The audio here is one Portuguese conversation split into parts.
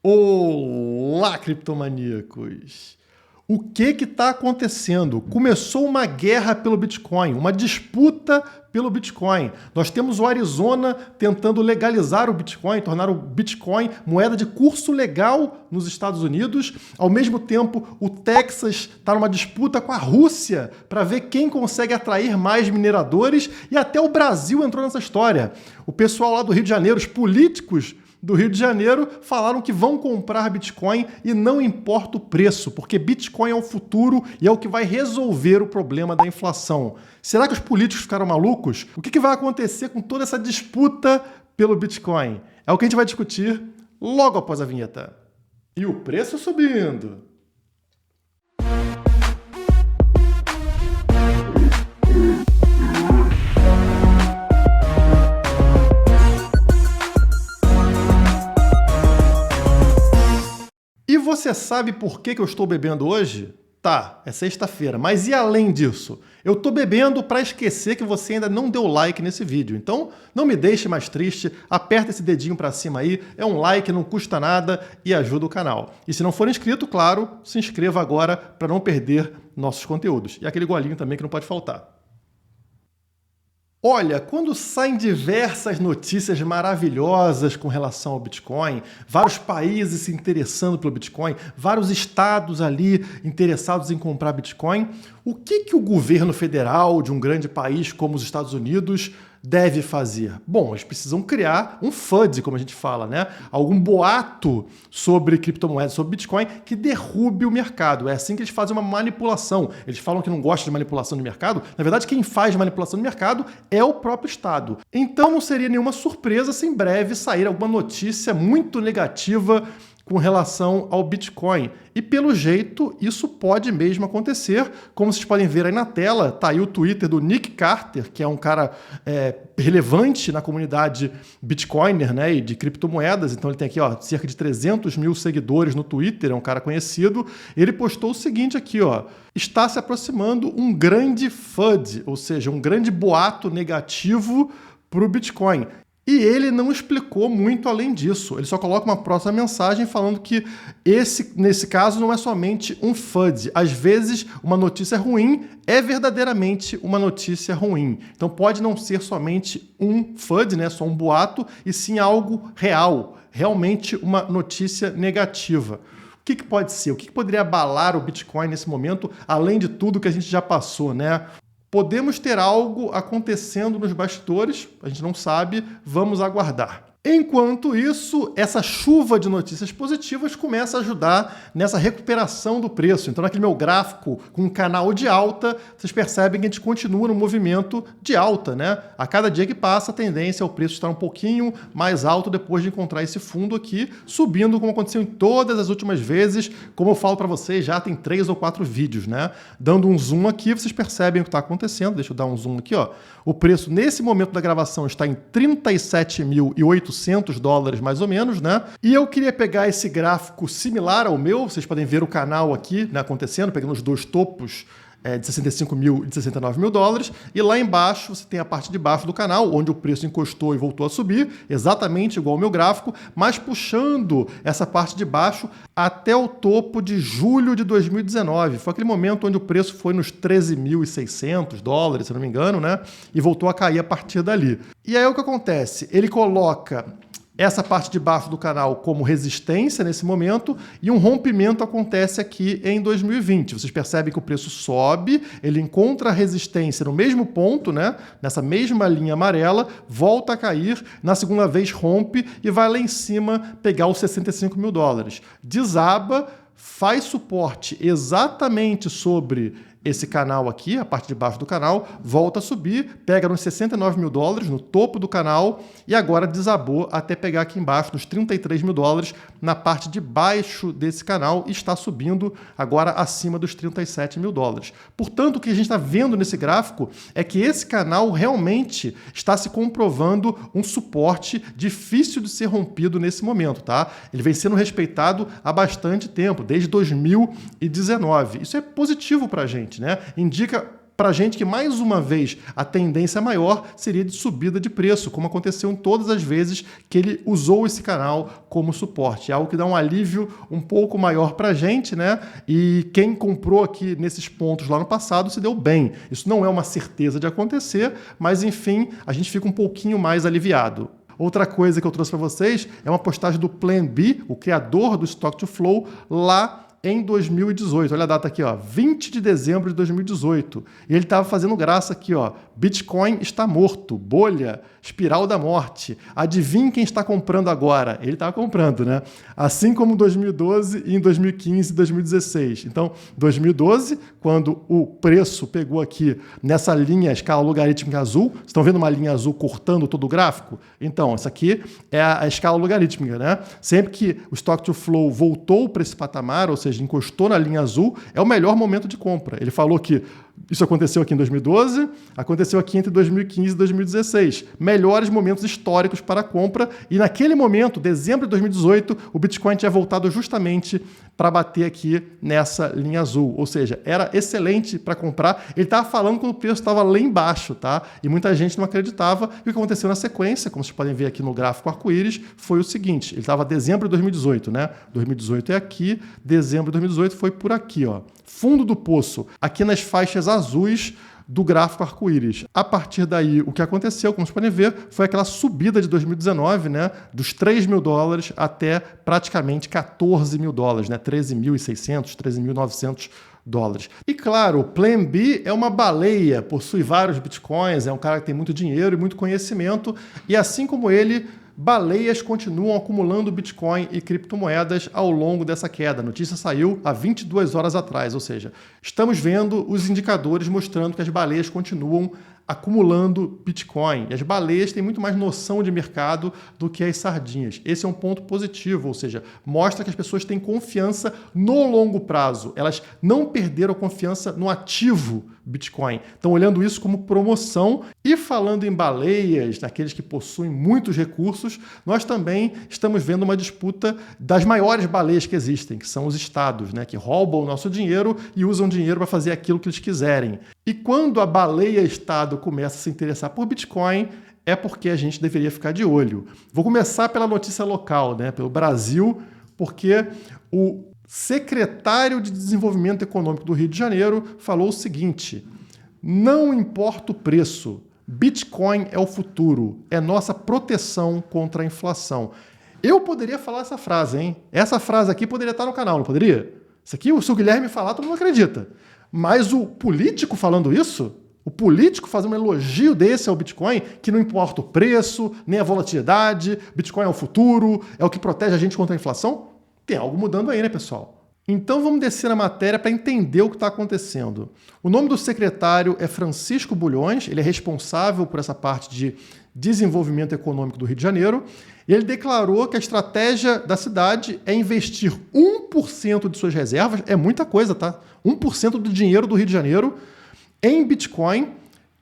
Olá, criptomaníacos! O que está acontecendo? Começou uma guerra pelo Bitcoin, uma disputa pelo Bitcoin. Nós temos o Arizona tentando legalizar o Bitcoin, tornar o Bitcoin moeda de curso legal nos Estados Unidos. Ao mesmo tempo, o Texas está numa disputa com a Rússia para ver quem consegue atrair mais mineradores, e até o Brasil entrou nessa história. O pessoal lá do Rio de Janeiro, os políticos do Rio de Janeiro, falaram que vão comprar Bitcoin e não importa o preço, porque Bitcoin é o futuro e é o que vai resolver o problema da inflação. Será que os políticos ficaram malucos? O que vai acontecer com toda essa disputa pelo Bitcoin? É o que a gente vai discutir logo após a vinheta. E o preço subindo. E você sabe por que eu estou bebendo hoje? Tá, é sexta-feira, mas e além disso? Eu tô bebendo para esquecer que você ainda não deu like nesse vídeo. Então, não me deixe mais triste, aperta esse dedinho para cima aí, é um like, não custa nada e ajuda o canal. E se não for inscrito, claro, se inscreva agora para não perder nossos conteúdos. E aquele golinho também que não pode faltar. Olha, quando saem diversas notícias maravilhosas com relação ao Bitcoin, vários países se interessando pelo Bitcoin, vários estados ali interessados em comprar Bitcoin, o que o governo federal de um grande país como os Estados Unidos deve fazer? Bom, eles precisam criar um FUD, como a gente fala, né? Algum boato sobre criptomoedas, sobre Bitcoin, que derrube o mercado. É assim que eles fazem uma manipulação. Eles falam que não gostam de manipulação de mercado. Na verdade, quem faz manipulação de mercado é o próprio Estado. Então não seria nenhuma surpresa se em breve sair alguma notícia muito negativa com relação ao Bitcoin. E pelo jeito, isso pode mesmo acontecer. Como vocês podem ver aí na tela, tá aí o Twitter do Nick Carter, que é um cara relevante na comunidade Bitcoiner, né, e de criptomoedas. Então ele tem aqui, ó, cerca de 300 mil seguidores no Twitter, é um cara conhecido. Ele postou o seguinte aqui, ó: está se aproximando um grande FUD, ou seja, um grande boato negativo para o Bitcoin. E ele não explicou muito além disso. Ele só coloca uma próxima mensagem falando que nesse caso não é somente um FUD. Às vezes, uma notícia ruim é verdadeiramente uma notícia ruim. Então pode não ser somente um FUD, né, só um boato, e sim algo real, realmente uma notícia negativa. O que pode ser? O que poderia abalar o Bitcoin nesse momento, além de tudo que a gente já passou, né? Podemos ter algo acontecendo nos bastidores, a gente não sabe, vamos aguardar. Enquanto isso, essa chuva de notícias positivas começa a ajudar nessa recuperação do preço. Então, naquele meu gráfico com um canal de alta, vocês percebem que a gente continua no movimento de alta, né? A cada dia que passa, a tendência é o preço estar um pouquinho mais alto depois de encontrar esse fundo aqui, subindo como aconteceu em todas as últimas vezes. Como eu falo para vocês, já tem 3 ou 4 vídeos, né? Dando um zoom aqui, vocês percebem o que está acontecendo. Deixa eu dar um zoom aqui, ó. O preço, nesse momento da gravação, está em 37.800 dólares, mais ou menos, né? E eu queria pegar esse gráfico similar ao meu, vocês podem ver o canal aqui, né, acontecendo, pegando os dois topos de 65 mil e de 69 mil dólares, e lá embaixo você tem a parte de baixo do canal, onde o preço encostou e voltou a subir, exatamente igual ao meu gráfico, mas puxando essa parte de baixo até o topo de julho de 2019. Foi aquele momento onde o preço foi nos 13.600 dólares, se não me engano, né? E voltou a cair a partir dali. E aí o que acontece? Ele coloca essa parte de baixo do canal como resistência nesse momento, e um rompimento acontece aqui em 2020. Vocês percebem que o preço sobe, ele encontra a resistência no mesmo ponto, né, nessa mesma linha amarela, volta a cair, na segunda vez rompe e vai lá em cima pegar os 65 mil dólares. Desaba, faz suporte exatamente sobre esse canal aqui, a parte de baixo do canal, volta a subir, pega nos 69 mil dólares, no topo do canal, e agora desabou até pegar aqui embaixo, nos 33 mil dólares, na parte de baixo desse canal, e está subindo agora acima dos 37 mil dólares. Portanto, o que a gente está vendo nesse gráfico é que esse canal realmente está se comprovando um suporte difícil de ser rompido nesse momento, tá? Ele vem sendo respeitado há bastante tempo, desde 2019. Isso é positivo para a gente, né? Indica para a gente que, mais uma vez, a tendência maior seria de subida de preço, como aconteceu em todas as vezes que ele usou esse canal como suporte. É algo que dá um alívio um pouco maior para a gente, né? E quem comprou aqui nesses pontos lá no passado se deu bem. Isso não é uma certeza de acontecer, mas enfim, a gente fica um pouquinho mais aliviado. Outra coisa que eu trouxe para vocês é uma postagem do Plan B, o criador do Stock to Flow, lá em 2018. Olha a data aqui, ó, 20 de dezembro de 2018. E ele estava fazendo graça aqui, ó. Bitcoin está morto, bolha, espiral da morte. Adivinhe quem está comprando agora? Ele estava comprando, né? Assim como em 2012 e em 2015 e 2016. Então, 2012, quando o preço pegou aqui nessa linha, escala logarítmica azul, vocês estão vendo uma linha azul cortando todo o gráfico? Então, essa aqui é a escala logarítmica, né? Sempre que o Stock to Flow voltou para esse patamar, ou seja, encostou na linha azul, é o melhor momento de compra. Ele falou que isso aconteceu aqui em 2012, aconteceu aqui entre 2015 e 2016. Melhores momentos históricos para a compra. E naquele momento, dezembro de 2018, o Bitcoin tinha voltado justamente para bater aqui nessa linha azul. Ou seja, era excelente para comprar. Ele estava falando quando o preço estava lá embaixo, tá? E muita gente não acreditava. E o que aconteceu na sequência, como vocês podem ver aqui no gráfico arco-íris, foi o seguinte. Ele estava dezembro de 2018, né? 2018 é aqui, dezembro de 2018 foi por aqui, ó. Fundo do poço, aqui nas faixas azuis do gráfico arco-íris. A partir daí, o que aconteceu, como vocês podem ver, foi aquela subida de 2019, né, dos 3 mil dólares até praticamente 14 mil dólares, né, 13.600, 13.900 dólares. E claro, o Plan B é uma baleia, possui vários bitcoins, é um cara que tem muito dinheiro e muito conhecimento, e assim como ele, baleias continuam acumulando Bitcoin e criptomoedas ao longo dessa queda. A notícia saiu há 22 horas atrás, ou seja, estamos vendo os indicadores mostrando que as baleias continuam acumulando Bitcoin. E as baleias têm muito mais noção de mercado do que as sardinhas. Esse é um ponto positivo, ou seja, mostra que as pessoas têm confiança no longo prazo. Elas não perderam a confiança no ativo Bitcoin. Estão olhando isso como promoção. E falando em baleias, naqueles que possuem muitos recursos, nós também estamos vendo uma disputa das maiores baleias que existem, que são os estados, né, que roubam o nosso dinheiro e usam dinheiro para fazer aquilo que eles quiserem. E quando a baleia-estado começa a se interessar por Bitcoin, é porque a gente deveria ficar de olho. Vou começar pela notícia local, né, pelo Brasil, porque o secretário de Desenvolvimento Econômico do Rio de Janeiro falou o seguinte: não importa o preço, Bitcoin é o futuro, é nossa proteção contra a inflação. Eu poderia falar essa frase, hein? Essa frase aqui poderia estar no canal, não poderia? Isso aqui, se o Guilherme falar, todo mundo acredita. Mas o político falando isso, o político fazendo um elogio desse ao Bitcoin, que não importa o preço, nem a volatilidade, Bitcoin é o futuro, é o que protege a gente contra a inflação, tem algo mudando aí, né, pessoal? Então vamos descer na matéria para entender o que está acontecendo. O nome do secretário é Francisco Bulhões, ele é responsável por essa parte de desenvolvimento econômico do Rio de Janeiro, e ele declarou que a estratégia da cidade é investir 1% de suas reservas, é muita coisa, tá? 1% do dinheiro do Rio de Janeiro em Bitcoin.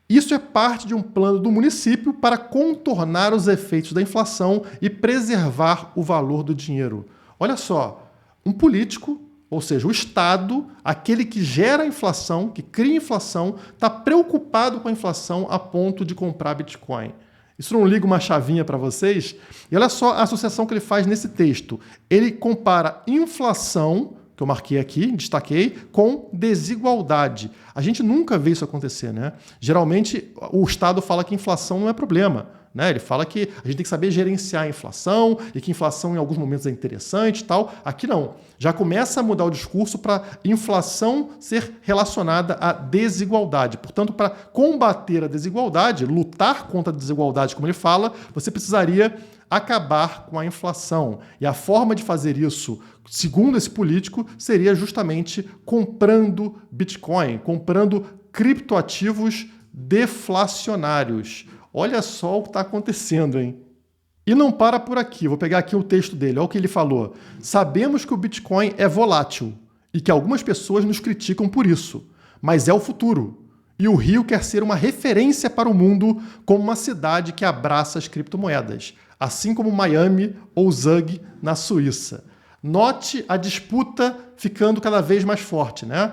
Isso é parte de um plano do município para contornar os efeitos da inflação e preservar o valor do dinheiro. Olha só, um político, ou seja, o Estado, aquele que gera a inflação, que cria a inflação, está preocupado com a inflação a ponto de comprar Bitcoin. Isso não liga uma chavinha para vocês? E olha só a associação que ele faz nesse texto. Ele compara inflação, que eu marquei aqui, destaquei, com desigualdade. A gente nunca vê isso acontecer, né? Geralmente, o Estado fala que inflação não é problema, né? Ele fala que a gente tem que saber gerenciar a inflação e que inflação em alguns momentos é interessante e tal. Aqui não. Já começa a mudar o discurso para inflação ser relacionada à desigualdade. Portanto, para combater a desigualdade, lutar contra a desigualdade, como ele fala, você precisaria acabar com a inflação. E a forma de fazer isso, segundo esse político, seria justamente comprando Bitcoin, comprando criptoativos deflacionários. Olha só o que está acontecendo, hein? E não para por aqui. Vou pegar aqui o texto dele. Olha o que ele falou. Sabemos que o Bitcoin é volátil e que algumas pessoas nos criticam por isso, mas é o futuro. E o Rio quer ser uma referência para o mundo como uma cidade que abraça as criptomoedas, assim como Miami ou Zug na Suíça. Note a disputa ficando cada vez mais forte, né?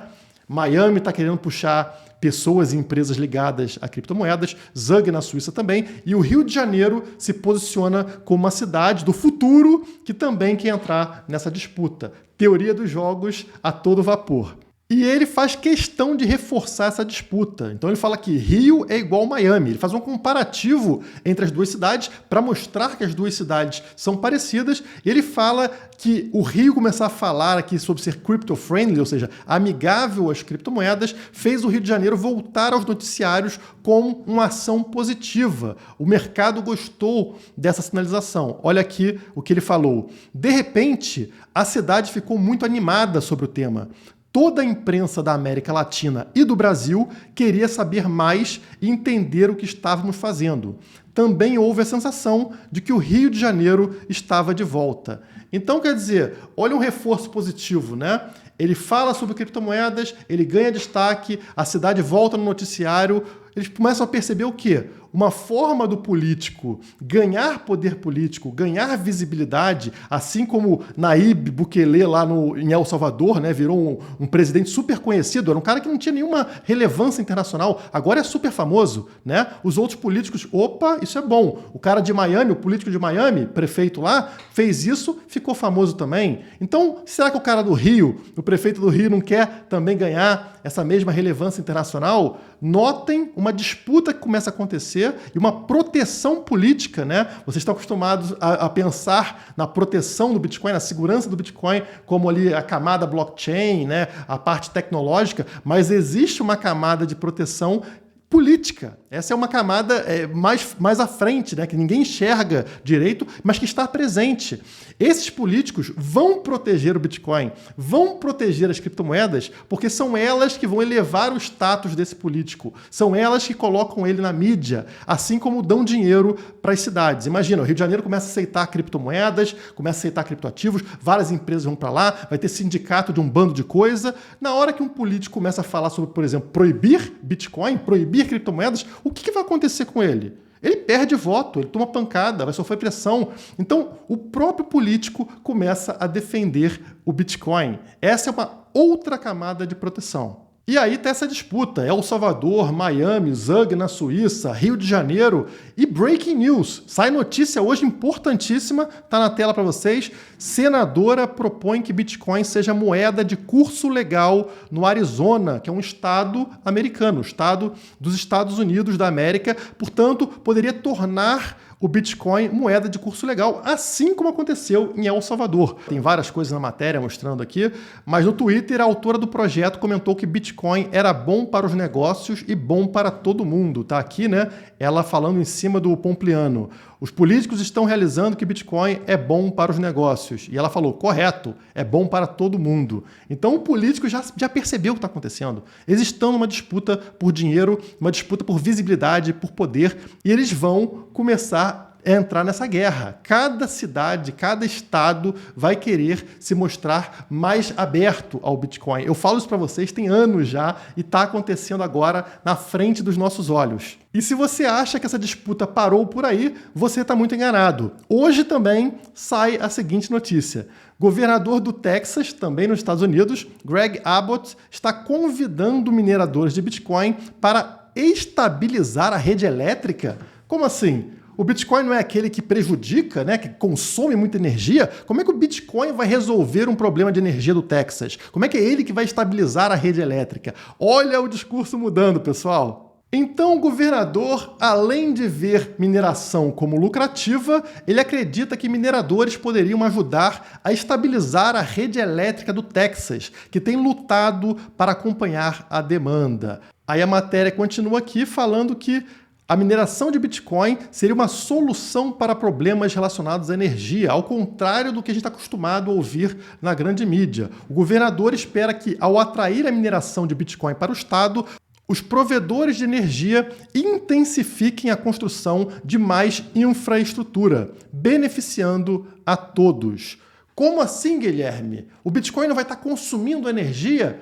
Miami está querendo puxar pessoas e empresas ligadas a criptomoedas, Zug na Suíça também, e o Rio de Janeiro se posiciona como uma cidade do futuro que também quer entrar nessa disputa. Teoria dos jogos a todo vapor. E ele faz questão de reforçar essa disputa. Então ele fala que Rio é igual Miami. Ele faz um comparativo entre as duas cidades para mostrar que as duas cidades são parecidas. E ele fala que o Rio começar a falar aqui sobre ser crypto-friendly, ou seja, amigável às criptomoedas, fez o Rio de Janeiro voltar aos noticiários com uma ação positiva. O mercado gostou dessa sinalização. Olha aqui o que ele falou. De repente, a cidade ficou muito animada sobre o tema. Toda a imprensa da América Latina e do Brasil queria saber mais e entender o que estávamos fazendo. Também houve a sensação de que o Rio de Janeiro estava de volta. Então, quer dizer, olha um reforço positivo, né? Ele fala sobre criptomoedas, ele ganha destaque, a cidade volta no noticiário. Eles começam a perceber o quê? Uma forma do político ganhar poder político, ganhar visibilidade, assim como Nayib Bukele lá em El Salvador, né, virou um presidente super conhecido, era um cara que não tinha nenhuma relevância internacional, agora é super famoso, né? Os outros políticos, opa, isso é bom. O cara de Miami, o político de Miami, prefeito lá, fez isso, ficou famoso também. Então, será que o cara do Rio, o prefeito do Rio, não quer também ganhar essa mesma relevância internacional? Notem uma disputa que começa a acontecer e uma proteção política, né? Vocês estão acostumados a pensar na proteção do Bitcoin, na segurança do Bitcoin, como ali a camada blockchain, né? A parte tecnológica, mas existe uma camada de proteção política. Essa é uma camada mais à frente, né, que ninguém enxerga direito, mas que está presente. Esses políticos vão proteger o Bitcoin, vão proteger as criptomoedas, porque são elas que vão elevar o status desse político. São elas que colocam ele na mídia, assim como dão dinheiro para as cidades. Imagina, o Rio de Janeiro começa a aceitar criptomoedas, começa a aceitar criptoativos, várias empresas vão para lá, vai ter sindicato de um bando de coisa. Na hora que um político começa a falar sobre, por exemplo, proibir Bitcoin, proibir criptomoedas, o que vai acontecer com ele? Ele perde voto, ele toma pancada, vai sofrer pressão. Então, o próprio político começa a defender o Bitcoin. Essa é uma outra camada de proteção. E aí tem essa disputa, El Salvador, Miami, Zug na Suíça, Rio de Janeiro e breaking news. Sai notícia hoje importantíssima, tá na tela para vocês. Senadora propõe que Bitcoin seja moeda de curso legal no Arizona, que é um estado americano, estado dos Estados Unidos da América. Portanto, poderia tornar o Bitcoin moeda de curso legal, assim como aconteceu em El Salvador. Tem várias coisas na matéria mostrando aqui, mas no Twitter a autora do projeto comentou que Bitcoin era bom para os negócios e bom para todo mundo. Tá aqui, né? Ela falando em cima do Pompliano. Os políticos estão realizando que Bitcoin é bom para os negócios. E ela falou, correto, é bom para todo mundo. Então o político já percebeu o que está acontecendo. Eles estão numa disputa por dinheiro, uma disputa por visibilidade, por poder, e eles vão começar a entrar nessa guerra. Cada cidade, cada estado vai querer se mostrar mais aberto ao Bitcoin. Eu falo isso para vocês tem anos já e está acontecendo agora na frente dos nossos olhos. E se você acha que essa disputa parou por aí, você está muito enganado. Hoje também sai a seguinte notícia. Governador do Texas, também nos Estados Unidos, Greg Abbott, está convidando mineradores de Bitcoin para estabilizar a rede elétrica. Como assim? O Bitcoin não é aquele que prejudica, né, que consome muita energia? Como é que o Bitcoin vai resolver um problema de energia do Texas? Como é que é ele que vai estabilizar a rede elétrica? Olha o discurso mudando, pessoal. Então o governador, além de ver mineração como lucrativa, ele acredita que mineradores poderiam ajudar a estabilizar a rede elétrica do Texas, que tem lutado para acompanhar a demanda. Aí a matéria continua aqui falando que a mineração de Bitcoin seria uma solução para problemas relacionados à energia, ao contrário do que a gente está acostumado a ouvir na grande mídia. O governador espera que, ao atrair a mineração de Bitcoin para o estado, os provedores de energia intensifiquem a construção de mais infraestrutura, beneficiando a todos. Como assim, Guilherme? O Bitcoin não vai estar consumindo energia?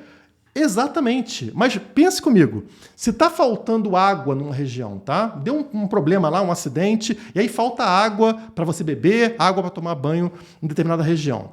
Exatamente, mas pense comigo, se está faltando água numa região, tá? Deu um problema lá, um acidente, e aí falta água para você beber, água para tomar banho em determinada região.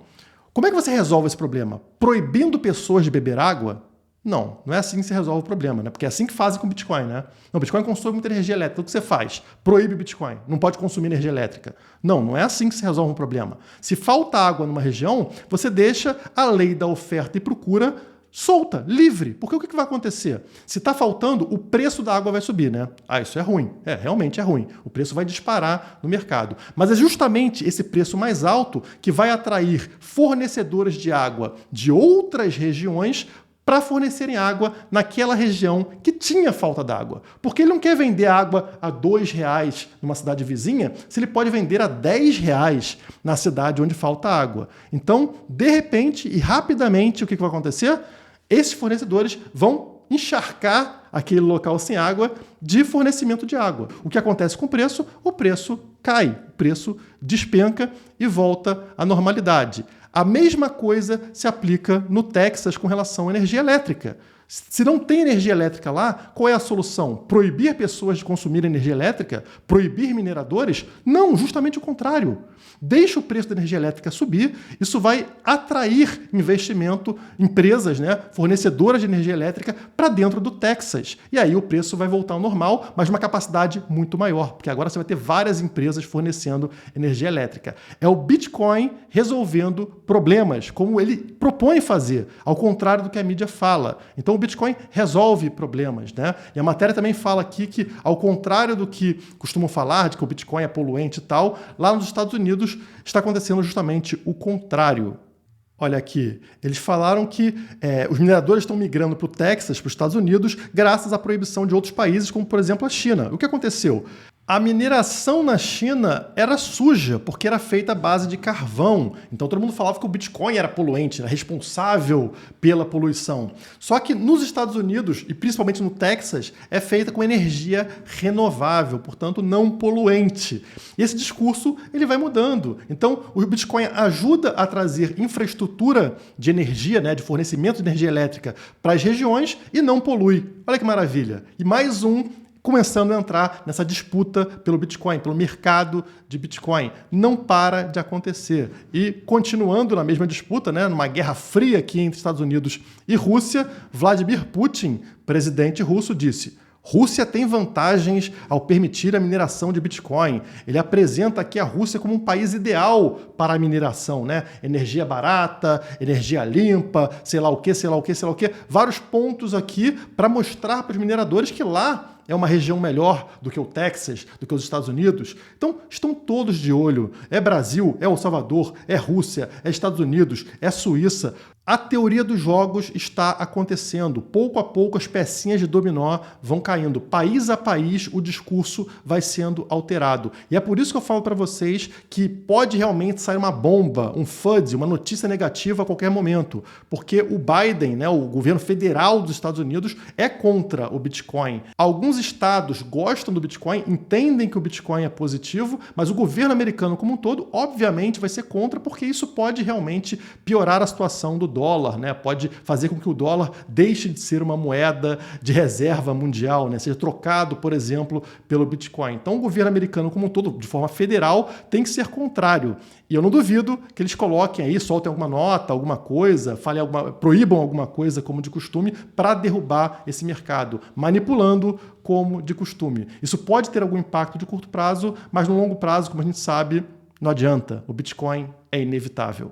Como é que você resolve esse problema? Proibindo pessoas de beber água? Não, não é assim que se resolve o problema, né? Porque é assim que fazem com o Bitcoin, né? Não, o Bitcoin consome muita energia elétrica. Então, o que você faz? Proíbe o Bitcoin. Não pode consumir energia elétrica. Não, não é assim que se resolve um problema. Se falta água numa região, você deixa a lei da oferta e procura solta, livre. Porque o que vai acontecer? Se está faltando, o preço da água vai subir, né? Ah, isso é ruim. É, realmente é ruim. O preço vai disparar no mercado. Mas é justamente esse preço mais alto que vai atrair fornecedores de água de outras regiões para fornecerem água naquela região que tinha falta d'água. Porque ele não quer vender água a R$2 numa cidade vizinha, se ele pode vender a R$10 na cidade onde falta água. Então, de repente e rapidamente, o que vai acontecer? Esses fornecedores vão encharcar aquele local sem água de fornecimento de água. O que acontece com o preço? O preço cai, o preço despenca e volta à normalidade. A mesma coisa se aplica no Texas com relação à energia elétrica. Se não tem energia elétrica lá, qual é a solução? Proibir pessoas de consumir energia elétrica? Proibir mineradores? Não, justamente o contrário. Deixa o preço da energia elétrica subir, isso vai atrair investimento, empresas, né, fornecedoras de energia elétrica para dentro do Texas. E aí o preço vai voltar ao normal, mas uma capacidade muito maior, porque agora você vai ter várias empresas fornecendo energia elétrica. É o Bitcoin resolvendo problemas, como ele propõe fazer, ao contrário do que a mídia fala. Então o Bitcoin resolve problemas, né? E a matéria também fala aqui que, ao contrário do que costumam falar, de que o Bitcoin é poluente e tal, lá nos Estados Unidos está acontecendo justamente o contrário. Olha aqui, eles falaram que os mineradores estão migrando para o Texas, para os Estados Unidos, graças à proibição de outros países, como por exemplo a China. O que aconteceu? A mineração na China era suja, porque era feita à base de carvão. Então todo mundo falava que o Bitcoin era poluente, era responsável pela poluição. Só que nos Estados Unidos, e principalmente no Texas, é feita com energia renovável, portanto não poluente. E esse discurso ele vai mudando. Então o Bitcoin ajuda a trazer infraestrutura de energia, né, de fornecimento de energia elétrica para as regiões e não polui. Olha que maravilha. E mais um começando a entrar nessa disputa pelo Bitcoin, pelo mercado de Bitcoin. Não para de acontecer. E continuando na mesma disputa, né, numa guerra fria aqui entre Estados Unidos e Rússia, Vladimir Putin, presidente russo, disse: Rússia tem vantagens ao permitir a mineração de Bitcoin. Ele apresenta aqui a Rússia como um país ideal para a mineração, né? Energia barata, energia limpa, sei lá o que, sei lá o que, sei lá o que. Vários pontos aqui para mostrar para os mineradores que lá é uma região melhor do que o Texas, do que os Estados Unidos. Então, estão todos de olho. É Brasil, é El Salvador, é Rússia, é Estados Unidos, é Suíça. A teoria dos jogos está acontecendo. Pouco a pouco as pecinhas de dominó vão caindo. País a país o discurso vai sendo alterado. E é por isso que eu falo para vocês que pode realmente sair uma bomba, um FUD, uma notícia negativa a qualquer momento. Porque o Biden, né, o governo federal dos Estados Unidos, é contra o Bitcoin. Alguns estados gostam do Bitcoin, entendem que o Bitcoin é positivo, mas o governo americano como um todo, obviamente, vai ser contra, porque isso pode realmente piorar a situação do dólar, né? Pode fazer com que o dólar deixe de ser uma moeda de reserva mundial, né? Seja trocado, por exemplo, pelo Bitcoin. Então, o governo americano como um todo, de forma federal, tem que ser contrário. E eu não duvido que eles coloquem aí, soltem alguma nota, alguma coisa, proíbam alguma coisa, como de costume, para derrubar esse mercado, manipulando como de costume. Isso pode ter algum impacto de curto prazo, mas no longo prazo, como a gente sabe, não adianta. O Bitcoin é inevitável.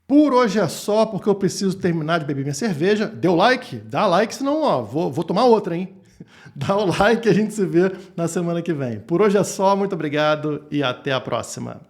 Por hoje é só, porque eu preciso terminar de beber minha cerveja. Deu like? Dá like, senão ó, vou tomar outra, hein? Dá o like e a gente se vê na semana que vem. Por hoje é só, muito obrigado e até a próxima.